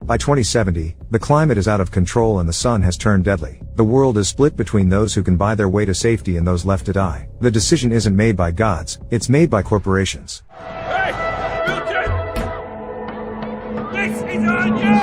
By 2070, the climate is out of control and the sun has turned deadly. The world is split between those who can buy their way to safety and those left to die. The decision isn't made by gods, it's made by corporations. Hey! Milton! This is on you!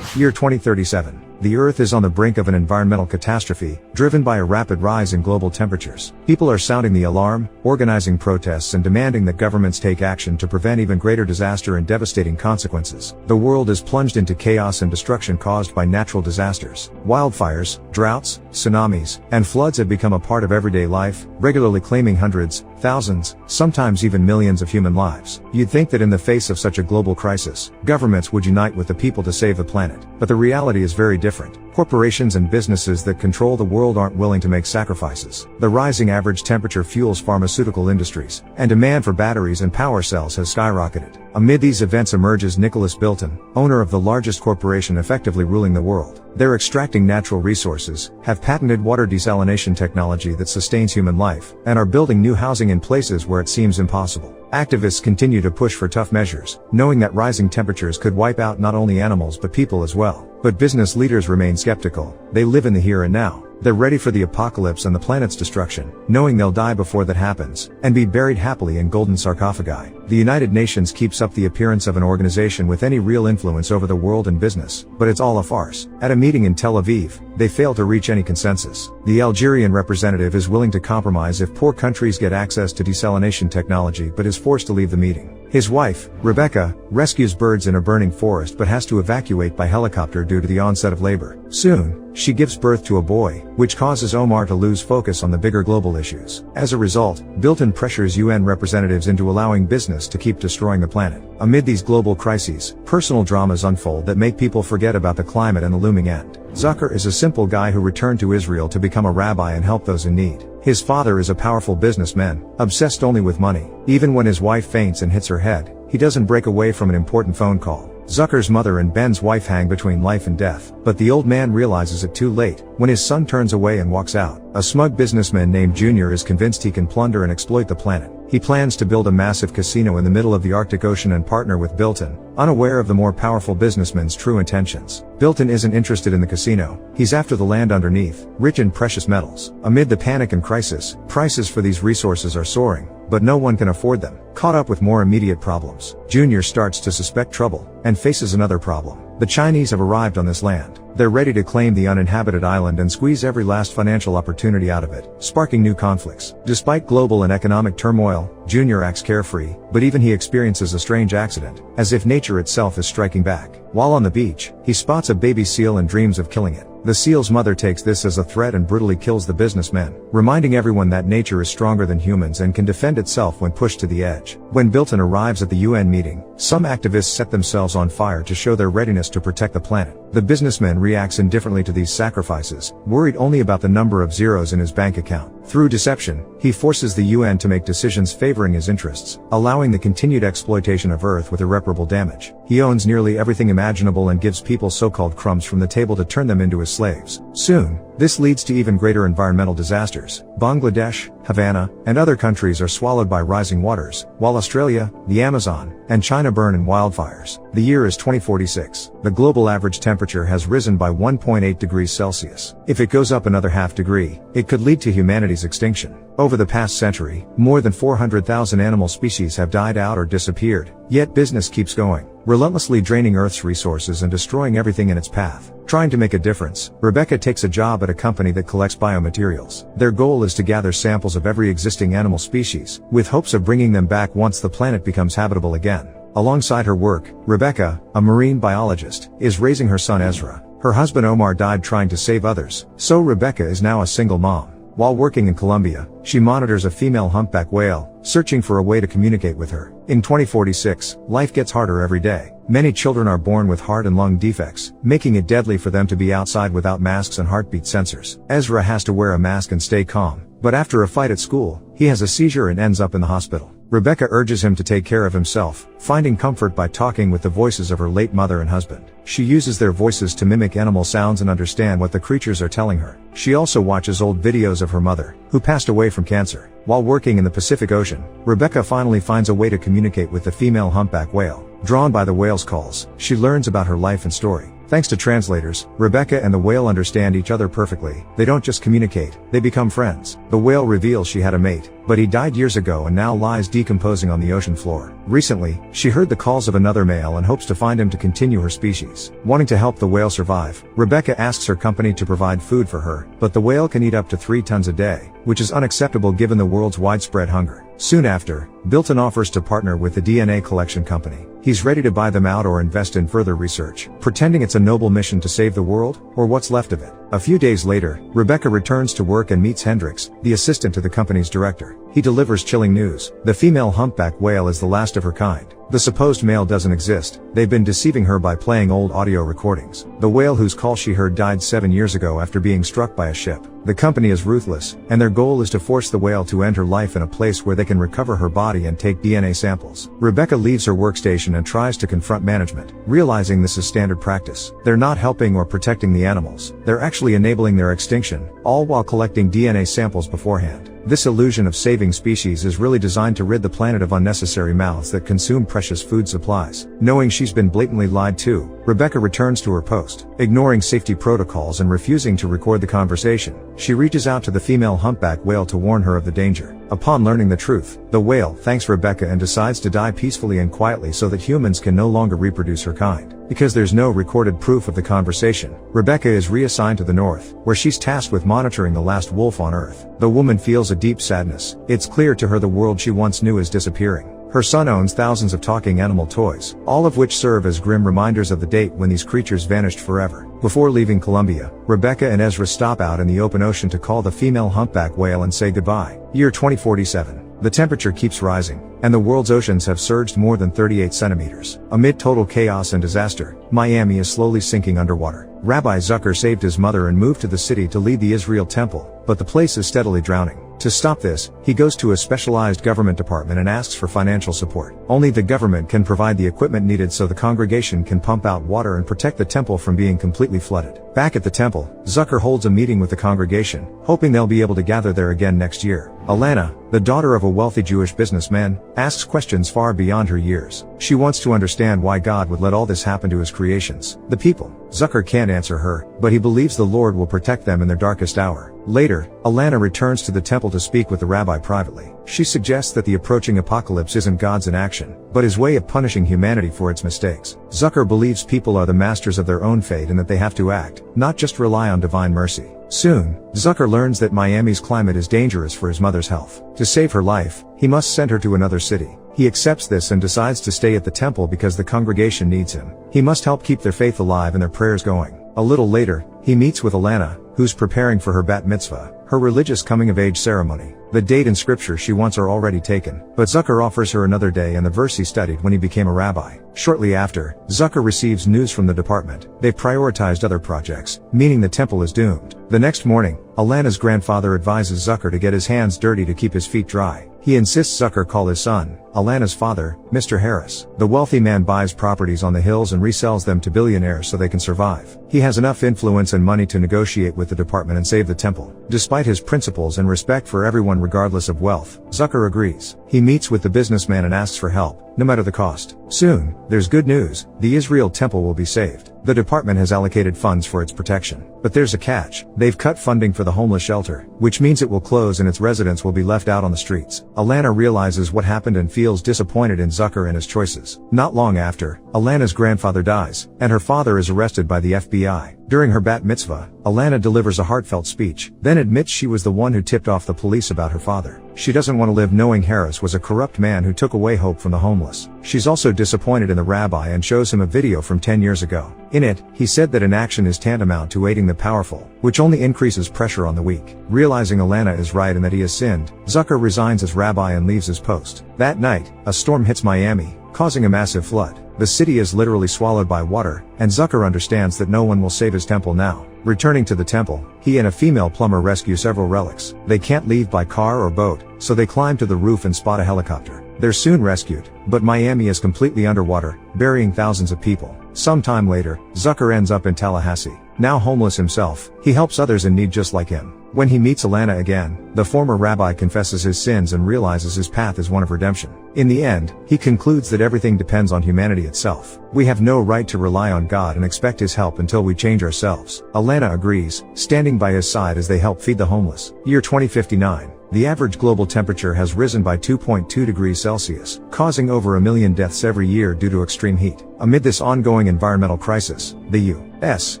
Year 2037. The Earth is on the brink of an environmental catastrophe, driven by a rapid rise in global temperatures. People are sounding the alarm, organizing protests and demanding that governments take action to prevent even greater disaster and devastating consequences. The world is plunged into chaos and destruction caused by natural disasters. Wildfires, droughts, tsunamis, and floods have become a part of everyday life, regularly claiming hundreds, thousands, sometimes even millions of human lives. You'd think that in the face of such a global crisis, governments would unite with the people to save the planet. But the reality is very different. Corporations and businesses that control the world aren't willing to make sacrifices. The rising average temperature fuels pharmaceutical industries, and demand for batteries and power cells has skyrocketed. Amid these events emerges Nicholas Bilton, owner of the largest corporation effectively ruling the world. They're extracting natural resources, have patented water desalination technology that sustains human life, and are building new housing in places where it seems impossible. Activists continue to push for tough measures, knowing that rising temperatures could wipe out not only animals but people as well. But business leaders remain skeptical. They live in the here and now. They're ready for the apocalypse and the planet's destruction, knowing they'll die before that happens, and be buried happily in golden sarcophagi. The United Nations keeps up the appearance of an organization with any real influence over the world and business, but it's all a farce. At a meeting in Tel Aviv, they fail to reach any consensus. The Algerian representative is willing to compromise if poor countries get access to desalination technology but is forced to leave the meeting. His wife, Rebecca, rescues birds in a burning forest but has to evacuate by helicopter due to the onset of labor. Soon, she gives birth to a boy, which causes Omar to lose focus on the bigger global issues. As a result, Bilton pressures UN representatives into allowing business to keep destroying the planet. Amid these global crises, personal dramas unfold that make people forget about the climate and the looming end. Zucker is a simple guy who returned to Israel to become a rabbi and help those in need. His father is a powerful businessman, obsessed only with money. Even when his wife faints and hits her head, he doesn't break away from an important phone call. Zucker's mother and Ben's wife hang between life and death, but the old man realizes it too late, when his son turns away and walks out. A smug businessman named Junior is convinced he can plunder and exploit the planet. He plans to build a massive casino in the middle of the Arctic Ocean and partner with Bilton, unaware of the more powerful businessman's true intentions. Bilton isn't interested in the casino, he's after the land underneath, rich in precious metals. Amid the panic and crisis, prices for these resources are soaring, but no one can afford them. Caught up with more immediate problems, Junior starts to suspect trouble, and faces another problem. The Chinese have arrived on this land. They're ready to claim the uninhabited island and squeeze every last financial opportunity out of it, sparking new conflicts. Despite global and economic turmoil, Junior acts carefree, but even he experiences a strange accident, as if nature itself is striking back. While on the beach, he spots a baby seal and dreams of killing it. The seal's mother takes this as a threat and brutally kills the businessman, reminding everyone that nature is stronger than humans and can defend itself when pushed to the edge. When Bilton arrives at the UN meeting, some activists set themselves on fire to show their readiness to protect the planet. The businessman reacts indifferently to these sacrifices, worried only about the number of zeros in his bank account. Through deception, he forces the UN to make decisions favoring his interests, allowing the continued exploitation of Earth with irreparable damage. He owns nearly everything imaginable and gives people so-called crumbs from the table to turn them into his slaves. Soon, this leads to even greater environmental disasters. Bangladesh, Havana, and other countries are swallowed by rising waters, while Australia, the Amazon, and China burn in wildfires. The year is 2046. The global average temperature has risen by 1.8 degrees Celsius. If it goes up another half degree, it could lead to humanity's extinction. Over the past century, more than 400,000 animal species have died out or disappeared, yet business keeps going, relentlessly draining Earth's resources and destroying everything in its path. Trying to make a difference, Rebecca takes a job at a company that collects biomaterials. Their goal is to gather samples of every existing animal species, with hopes of bringing them back once the planet becomes habitable again. Alongside her work, Rebecca, a marine biologist, is raising her son Ezra. Her husband Omar died trying to save others, so Rebecca is now a single mom. While working in Colombia, she monitors a female humpback whale, searching for a way to communicate with her. In 2046, life gets harder every day. Many children are born with heart and lung defects, making it deadly for them to be outside without masks and heartbeat sensors. Ezra has to wear a mask and stay calm, but after a fight at school, he has a seizure and ends up in the hospital. Rebecca urges him to take care of himself, finding comfort by talking with the voices of her late mother and husband. She uses their voices to mimic animal sounds and understand what the creatures are telling her. She also watches old videos of her mother, who passed away from cancer. While working in the Pacific Ocean, Rebecca finally finds a way to communicate with the female humpback whale. Drawn by the whale's calls, she learns about her life and story. Thanks to translators, Rebecca and the whale understand each other perfectly. They don't just communicate, they become friends. The whale reveals she had a mate, but he died years ago and now lies decomposing on the ocean floor. Recently, she heard the calls of another male and hopes to find him to continue her species. Wanting to help the whale survive, Rebecca asks her company to provide food for her, but the whale can eat up to 3 tons a day, which is unacceptable given the world's widespread hunger. Soon after, Bilton offers to partner with the DNA collection company. He's ready to buy them out or invest in further research, pretending it's a noble mission to save the world, or what's left of it. A few days later, Rebecca returns to work and meets Hendricks, the assistant to the company's director. He delivers chilling news. The female humpback whale is the last of her kind. The supposed male doesn't exist. They've been deceiving her by playing old audio recordings. The whale whose call she heard died 7 years ago after being struck by a ship. The company is ruthless, and their goal is to force the whale to end her life in a place where they can recover her body and take DNA samples. Rebecca leaves her workstation and tries to confront management, realizing this is standard practice. They're not helping or protecting the animals. They're actually enabling their extinction, all while collecting DNA samples beforehand. This illusion of saving species is really designed to rid the planet of unnecessary mouths that consume precious food supplies. Knowing she's been blatantly lied to, Rebecca returns to her post. Ignoring safety protocols and refusing to record the conversation, she reaches out to the female humpback whale to warn her of the danger. Upon learning the truth, the whale thanks Rebecca and decides to die peacefully and quietly so that humans can no longer reproduce her kind. Because there's no recorded proof of the conversation, Rebecca is reassigned to the north, where she's tasked with monitoring the last wolf on Earth. The woman feels a deep sadness. It's clear to her the world she once knew is disappearing. Her son owns thousands of talking animal toys, all of which serve as grim reminders of the date when these creatures vanished forever. Before leaving Colombia, Rebecca and Ezra stop out in the open ocean to call the female humpback whale and say goodbye. Year 2047. The temperature keeps rising, and the world's oceans have surged more than 38 centimeters. Amid total chaos and disaster, Miami is slowly sinking underwater. Rabbi Zucker saved his mother and moved to the city to lead the Israel temple, but the place is steadily drowning. To stop this, he goes to a specialized government department and asks for financial support. Only the government can provide the equipment needed so the congregation can pump out water and protect the temple from being completely flooded. Back at the temple, Zucker holds a meeting with the congregation, hoping they'll be able to gather there again next year. Alana, the daughter of a wealthy Jewish businessman, asks questions far beyond her years. She wants to understand why God would let all this happen to his creations, the people. Zucker can't answer her, but he believes the Lord will protect them in their darkest hour. Later, Alana returns to the temple to speak with the rabbi privately. She suggests that the approaching apocalypse isn't God's inaction, but his way of punishing humanity for its mistakes. Zucker believes people are the masters of their own fate and that they have to act, not just rely on divine mercy. Soon, Zucker learns that Miami's climate is dangerous for his mother's health. To save her life, he must send her to another city. He accepts this and decides to stay at the temple because the congregation needs him. He must help keep their faith alive and their prayers going. A little later, he meets with Alana, who's preparing for her bat mitzvah, her religious coming-of-age ceremony. The date and scripture she wants are already taken, but Zucker offers her another day and the verse he studied when he became a rabbi. Shortly after, Zucker receives news from the department. They've prioritized other projects, meaning the temple is doomed. The next morning, Alana's grandfather advises Zucker to get his hands dirty to keep his feet dry. He insists Zucker call his son, Alana's father, Mr. Harris. The wealthy man buys properties on the hills and resells them to billionaires so they can survive. He has enough influence and money to negotiate with the department and save the temple. Despite his principles and respect for everyone regardless of wealth, Zucker agrees. He meets with the businessman and asks for help, no matter the cost. Soon, there's good news. The Israel temple will be saved. The department has allocated funds for its protection. But there's a catch. They've cut funding for the homeless shelter, which means it will close and its residents will be left out on the streets. Alana realizes what happened and feels disappointed in Zucker and his choices. Not long after, Alana's grandfather dies, and her father is arrested by the FBI. During her bat mitzvah, Alana delivers a heartfelt speech, then admits she was the one who tipped off the police about her father. She doesn't want to live knowing Harris was a corrupt man who took away hope from the homeless. She's also disappointed in the rabbi and shows him a video from 10 years ago. In it, he said that inaction is tantamount to aiding the powerful, which only increases pressure on the weak. Realizing Alana is right and that he has sinned, Zucker resigns as rabbi and leaves his post. That night, a storm hits Miami, causing a massive flood. The city is literally swallowed by water, and Zucker understands that no one will save his temple now. Returning to the temple, he and a female plumber rescue several relics. They can't leave by car or boat, so they climb to the roof and spot a helicopter. They're soon rescued, but Miami is completely underwater, burying thousands of people. Sometime later, Zucker ends up in Tallahassee. Now homeless himself, he helps others in need just like him. When he meets Alana again, the former rabbi confesses his sins and realizes his path is one of redemption. In the end, he concludes that everything depends on humanity itself. We have no right to rely on God and expect his help until we change ourselves. Alana agrees, standing by his side as they help feed the homeless. Year 2059. The average global temperature has risen by 2.2 degrees Celsius, causing over 1 million deaths every year due to extreme heat. Amid this ongoing environmental crisis, the U.S.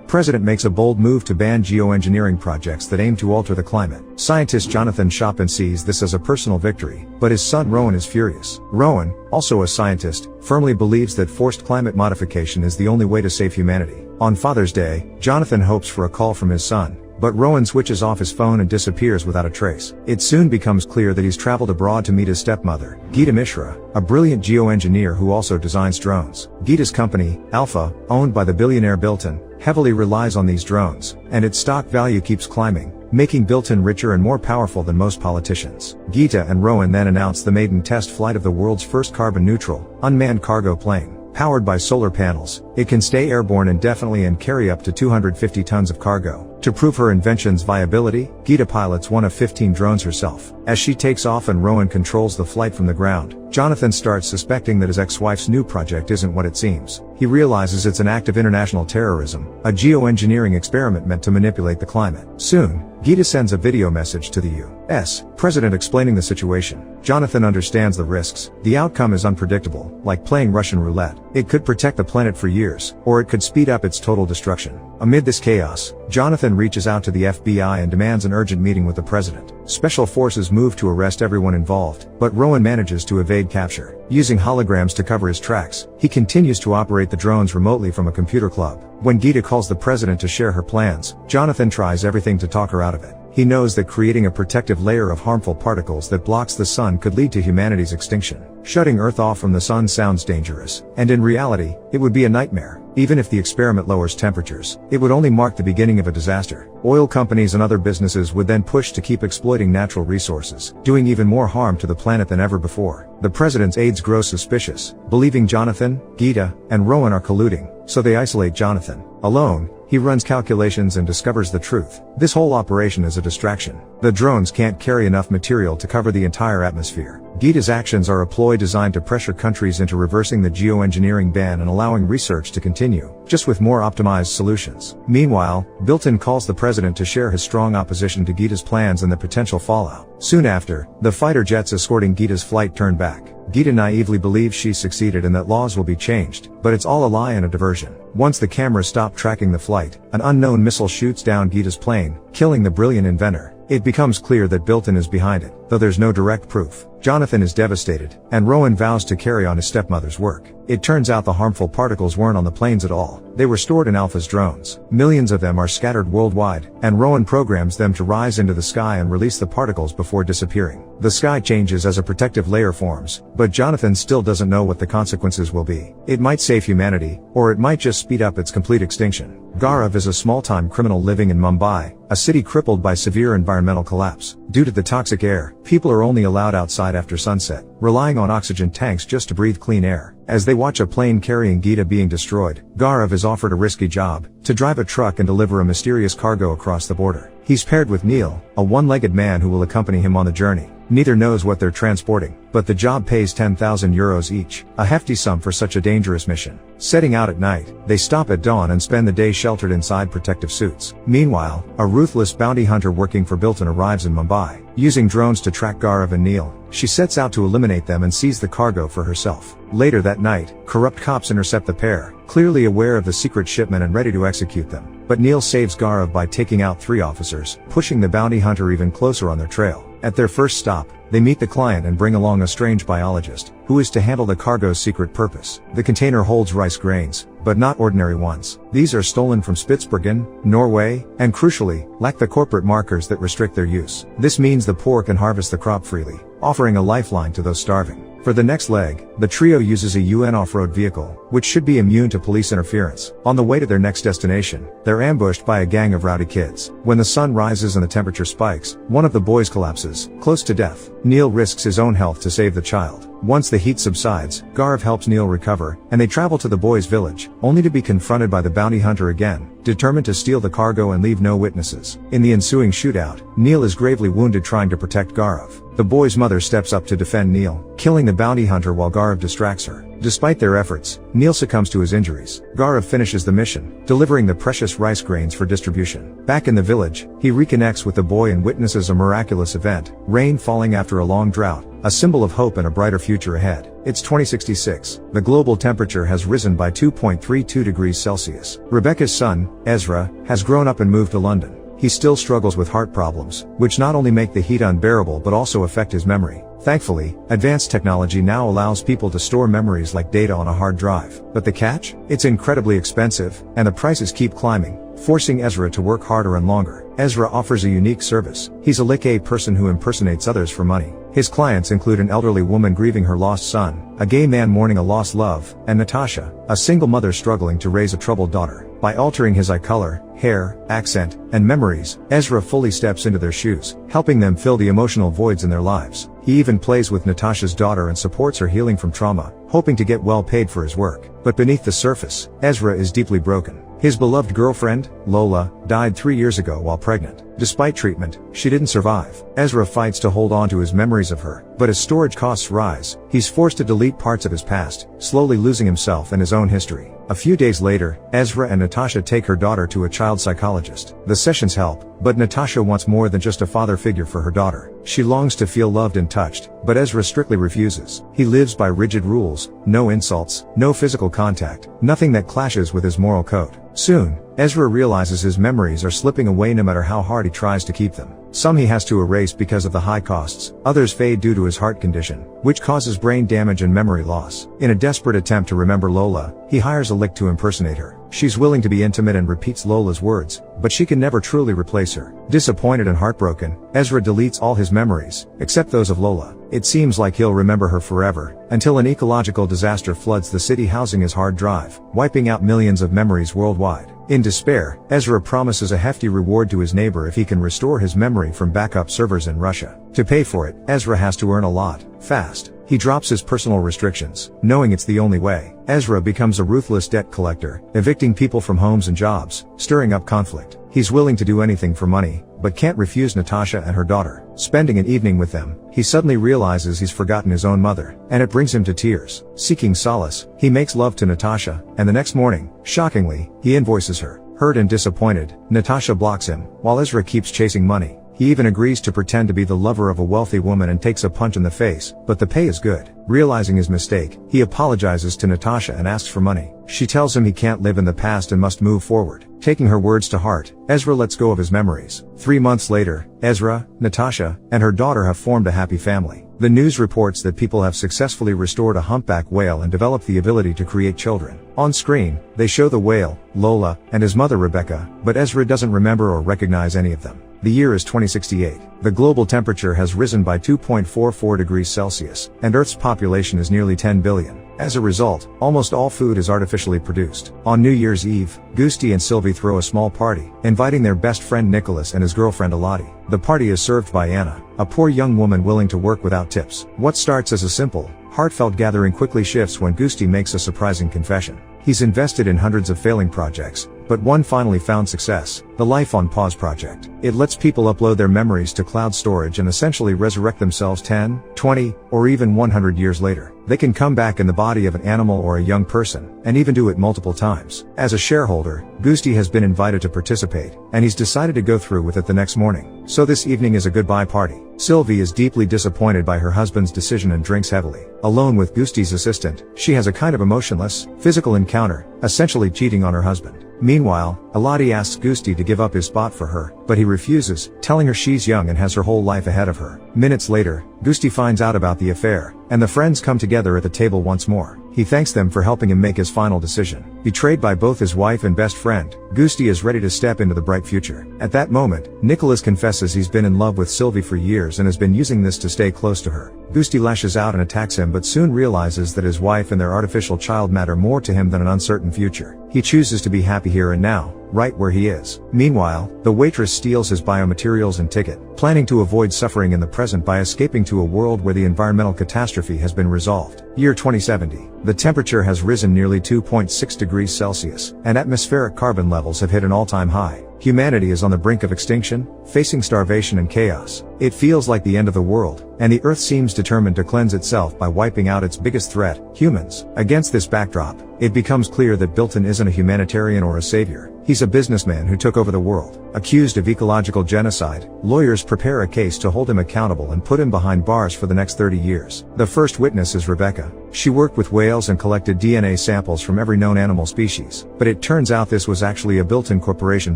president makes a bold move to ban geoengineering projects that aim to alter the climate. Scientist Jonathan Chopin sees this as a personal victory, but his son Rowan is furious. Rowan, also a scientist, firmly believes that forced climate modification is the only way to save humanity. On Father's Day, Jonathan hopes for a call from his son, but Rowan switches off his phone and disappears without a trace. It soon becomes clear that he's traveled abroad to meet his stepmother, Geeta Mishra, a brilliant geoengineer who also designs drones. Geeta's company, Alpha, owned by the billionaire Bilton, heavily relies on these drones, and its stock value keeps climbing, making Bilton richer and more powerful than most politicians. Geeta and Rowan then announce the maiden test flight of the world's first carbon-neutral, unmanned cargo plane. Powered by solar panels, it can stay airborne indefinitely and carry up to 250 tons of cargo. To prove her invention's viability, Geeta pilots one of 15 drones herself. As she takes off and Rowan controls the flight from the ground, Jonathan starts suspecting that his ex-wife's new project isn't what it seems. He realizes it's an act of international terrorism, a geoengineering experiment meant to manipulate the climate. Soon, Geeta sends a video message to the U.S. president explaining the situation. Jonathan understands the risks. The outcome is unpredictable, like playing Russian roulette. It could protect the planet for years, or it could speed up its total destruction. Amid this chaos, Jonathan reaches out to the FBI and demands an urgent meeting with the president. Special forces move to arrest everyone involved, but Rowan manages to evade capture. Using holograms to cover his tracks, he continues to operate the drones remotely from a computer club. When Geeta calls the president to share her plans, Jonathan tries everything to talk her out of it. He knows that creating a protective layer of harmful particles that blocks the sun could lead to humanity's extinction. Shutting Earth off from the sun sounds dangerous, and in reality, it would be a nightmare. Even if the experiment lowers temperatures, it would only mark the beginning of a disaster. Oil companies and other businesses would then push to keep exploiting natural resources, doing even more harm to the planet than ever before. The president's aides grow suspicious, believing Jonathan, Geeta, and Rowan are colluding, so they isolate Jonathan. Alone, he runs calculations and discovers the truth. This whole operation is a distraction. The drones can't carry enough material to cover the entire atmosphere. Geeta's actions are a ploy designed to pressure countries into reversing the geoengineering ban and allowing research to continue, just with more optimized solutions. Meanwhile, Bilton calls the president to share his strong opposition to Geeta's plans and the potential fallout. Soon after, the fighter jets escorting Geeta's flight turn back. Geeta naively believes she's succeeded and that laws will be changed, but it's all a lie and a diversion. Once the cameras stop tracking the flight, an unknown missile shoots down Geeta's plane, killing the brilliant inventor. It becomes clear that Bilton is behind it, though there's no direct proof. Jonathan is devastated, and Rowan vows to carry on his stepmother's work. It turns out the harmful particles weren't on the planes at all. They were stored in Alpha's drones. Millions of them are scattered worldwide, and Rowan programs them to rise into the sky and release the particles before disappearing. The sky changes as a protective layer forms, but Jonathan still doesn't know what the consequences will be. It might save humanity, or it might just speed up its complete extinction. Gaurav is a small-time criminal living in Mumbai, a city crippled by severe environmental collapse. Due to the toxic air, people are only allowed outside after sunset, relying on oxygen tanks just to breathe clean air. As they watch a plane carrying Geeta being destroyed, Gaurav is offered a risky job, to drive a truck and deliver a mysterious cargo across the border. He's paired with Neil, a one-legged man who will accompany him on the journey. Neither knows what they're transporting, but the job pays 10,000 euros each, a hefty sum for such a dangerous mission. Setting out at night, they stop at dawn and spend the day sheltered inside protective suits. Meanwhile, a ruthless bounty hunter working for Bilton arrives in Mumbai. Using drones to track Gaurav and Neil, she sets out to eliminate them and seize the cargo for herself. Later that night, corrupt cops intercept the pair, clearly aware of the secret shipment and ready to execute them. But Neil saves Gaurav by taking out 3 officers, pushing the bounty hunter even closer on their trail. At their first stop, they meet the client and bring along a strange biologist, who is to handle the cargo's secret purpose. The container holds rice grains, but not ordinary ones. These are stolen from Spitsbergen, Norway, and crucially, lack the corporate markers that restrict their use. This means the poor can harvest the crop freely, offering a lifeline to those starving. For the next leg, the trio uses a UN off-road vehicle, which should be immune to police interference. On the way to their next destination, they're ambushed by a gang of rowdy kids. When the sun rises and the temperature spikes, one of the boys collapses, close to death. Neil risks his own health to save the child. Once the heat subsides, Gaurav helps Neil recover, and they travel to the boys' village, only to be confronted by the bounty hunter again, determined to steal the cargo and leave no witnesses. In the ensuing shootout, Neil is gravely wounded trying to protect Gaurav. The boy's mother steps up to defend Neil, killing the bounty hunter while Gaurav distracts her. Despite their efforts, Neil succumbs to his injuries. Gaurav finishes the mission, delivering the precious rice grains for distribution. Back in the village, he reconnects with the boy and witnesses a miraculous event, rain falling after a long drought, a symbol of hope and a brighter future ahead. It's 2066. The global temperature has risen by 2.32 degrees Celsius. Rebecca's son, Ezra, has grown up and moved to London. He still struggles with heart problems, which not only make the heat unbearable but also affect his memory. Thankfully, advanced technology now allows people to store memories like data on a hard drive. But the catch? It's incredibly expensive, and the prices keep climbing, forcing Ezra to work harder and longer. Ezra offers a unique service. He's a Lick-A person who impersonates others for money. His clients include an elderly woman grieving her lost son, a gay man mourning a lost love, and Natasha, a single mother struggling to raise a troubled daughter. By altering his eye color, hair, accent, and memories, Ezra fully steps into their shoes, helping them fill the emotional voids in their lives. He even plays with Natasha's daughter and supports her healing from trauma, hoping to get well paid for his work. But beneath the surface, Ezra is deeply broken. His beloved girlfriend, Lola, died 3 years ago while pregnant. Despite treatment, she didn't survive. Ezra fights to hold on to his memories of her, but as storage costs rise, he's forced to delete parts of his past, slowly losing himself and his own history. A few days later, Ezra and Natasha take her daughter to a child psychologist. The sessions help, but Natasha wants more than just a father figure for her daughter. She longs to feel loved and touched, but Ezra strictly refuses. He lives by rigid rules, no insults, no physical contact, nothing that clashes with his moral code. Soon, Ezra realizes his memories are slipping away no matter how hard he tries to keep them. Some he has to erase because of the high costs, others fade due to his heart condition, which causes brain damage and memory loss. In a desperate attempt to remember Lola, he hires a Lick to impersonate her. She's willing to be intimate and repeats Lola's words, but she can never truly replace her. Disappointed and heartbroken, Ezra deletes all his memories, except those of Lola. It seems like he'll remember her forever, until an ecological disaster floods the city housing his hard drive, wiping out millions of memories worldwide. In despair, Ezra promises a hefty reward to his neighbor if he can restore his memory from backup servers in Russia. To pay for it, Ezra has to earn a lot, fast. He drops his personal restrictions, knowing it's the only way. Ezra becomes a ruthless debt collector, evicting people from homes and jobs, stirring up conflict. He's willing to do anything for money, but can't refuse Natasha and her daughter. Spending an evening with them, he suddenly realizes he's forgotten his own mother, and it brings him to tears. Seeking solace, he makes love to Natasha, and the next morning, shockingly, he invoices her. Hurt and disappointed, Natasha blocks him, while Ezra keeps chasing money. He even agrees to pretend to be the lover of a wealthy woman and takes a punch in the face, but the pay is good. Realizing his mistake, he apologizes to Natasha and asks for money. She tells him he can't live in the past and must move forward. Taking her words to heart, Ezra lets go of his memories. 3 months later, Ezra, Natasha, and her daughter have formed a happy family. The news reports that people have successfully restored a humpback whale and developed the ability to create children. On screen, they show the whale, Lola, and his mother Rebecca, but Ezra doesn't remember or recognize any of them. The year is 2068. The global temperature has risen by 2.44 degrees Celsius, and Earth's population is nearly 10 billion. As a result, almost all food is artificially produced. On New Year's Eve, Gusti and Sylvie throw a small party, inviting their best friend Nicholas and his girlfriend Elodie. The party is served by Anna, a poor young woman willing to work without tips. What starts as a simple, heartfelt gathering quickly shifts when Gusti makes a surprising confession. He's invested in hundreds of failing projects, but one finally found success, the Life on Pause project. It lets people upload their memories to cloud storage and essentially resurrect themselves 10, 20, or even 100 years later. They can come back in the body of an animal or a young person, and even do it multiple times. As a shareholder, Gusti has been invited to participate, and he's decided to go through with it the next morning. So this evening is a goodbye party. Sylvie is deeply disappointed by her husband's decision and drinks heavily. Alone with Gusti's assistant, she has a kind of emotionless, physical encounter, essentially cheating on her husband. Meanwhile, Elodie asks Gusti to give up his spot for her, but he refuses, telling her she's young and has her whole life ahead of her. Minutes later, Gusti finds out about the affair, and the friends come together at the table once more. He thanks them for helping him make his final decision. Betrayed by both his wife and best friend, Gusti is ready to step into the bright future. At that moment, Nicholas confesses he's been in love with Sylvie for years and has been using this to stay close to her. Gusti lashes out and attacks him but soon realizes that his wife and their artificial child matter more to him than an uncertain future. He chooses to be happy here and now, right where he is. Meanwhile, the waitress steals his biomaterials and ticket, planning to avoid suffering in the present by escaping to a world where the environmental catastrophe has been resolved. Year 2070. The temperature has risen nearly 2.6 degrees Celsius, and atmospheric carbon levels have hit an all-time high. Humanity is on the brink of extinction, facing starvation and chaos. It feels like the end of the world, and the Earth seems determined to cleanse itself by wiping out its biggest threat, humans. Against this backdrop, it becomes clear that Bilton isn't a humanitarian or a savior. He's a businessman who took over the world. Accused of ecological genocide, lawyers prepare a case to hold him accountable and put him behind bars for the next 30 years. The first witness is Rebecca. She worked with whales and collected DNA samples from every known animal species. But it turns out this was actually a Bilton Corporation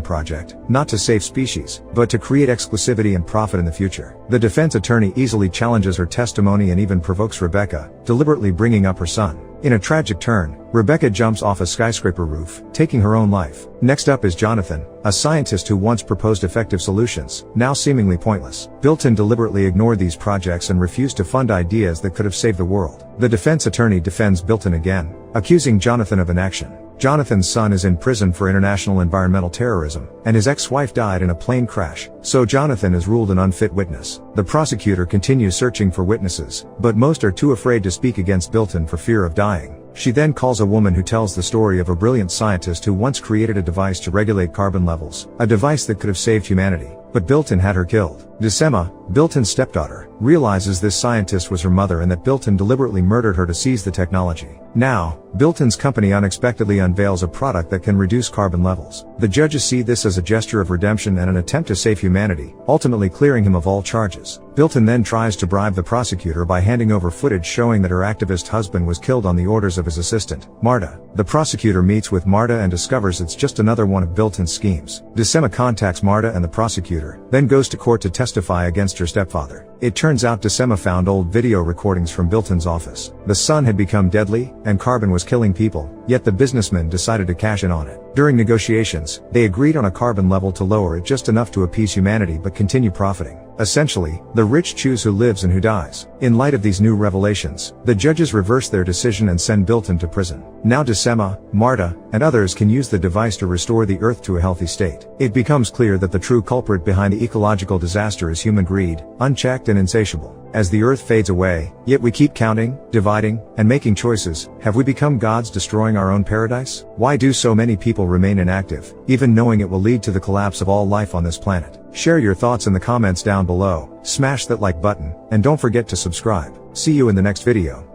project, not to save species, but to create exclusivity and profit in the future. The defense attorney easily challenges her testimony and even provokes Rebecca, deliberately bringing up her son. In a tragic turn, Rebecca jumps off a skyscraper roof, taking her own life. Next up is Jonathan, a scientist who once proposed effective solutions, now seemingly pointless. Bilton deliberately ignored these projects and refused to fund ideas that could have saved the world. The defense attorney defends Bilton again, accusing Jonathan of inaction. Jonathan's son is in prison for international environmental terrorism, and his ex-wife died in a plane crash, so Jonathan is ruled an unfit witness. The prosecutor continues searching for witnesses, but most are too afraid to speak against Bilton for fear of dying. She then calls a woman who tells the story of a brilliant scientist who once created a device to regulate carbon levels, a device that could have saved humanity. But Bilton had her killed. Decema, Bilton's stepdaughter, realizes this scientist was her mother and that Bilton deliberately murdered her to seize the technology. Now, Bilton's company unexpectedly unveils a product that can reduce carbon levels. The judges see this as a gesture of redemption and an attempt to save humanity, ultimately clearing him of all charges. Bilton then tries to bribe the prosecutor by handing over footage showing that her activist husband was killed on the orders of his assistant, Marta. The prosecutor meets with Marta and discovers it's just another one of Bilton's schemes. Decema contacts Marta and the prosecutor, then goes to court to testify against her stepfather. It turns out Decema found old video recordings from Bilton's office. The sun had become deadly, and carbon was killing people, yet the businessmen decided to cash in on it. During negotiations, they agreed on a carbon level to lower it just enough to appease humanity but continue profiting. Essentially, the rich choose who lives and who dies. In light of these new revelations, the judges reverse their decision and send Bilton to prison. Now Decema, Marta, and others can use the device to restore the Earth to a healthy state. It becomes clear that the true culprit behind the ecological disaster is human greed, unchecked and insatiable. As the Earth fades away, yet we keep counting, dividing, and making choices. Have we become gods destroying our own paradise? Why do so many people remain inactive, even knowing it will lead to the collapse of all life on this planet? Share your thoughts in the comments down below, smash that like button, and don't forget to subscribe. See you in the next video.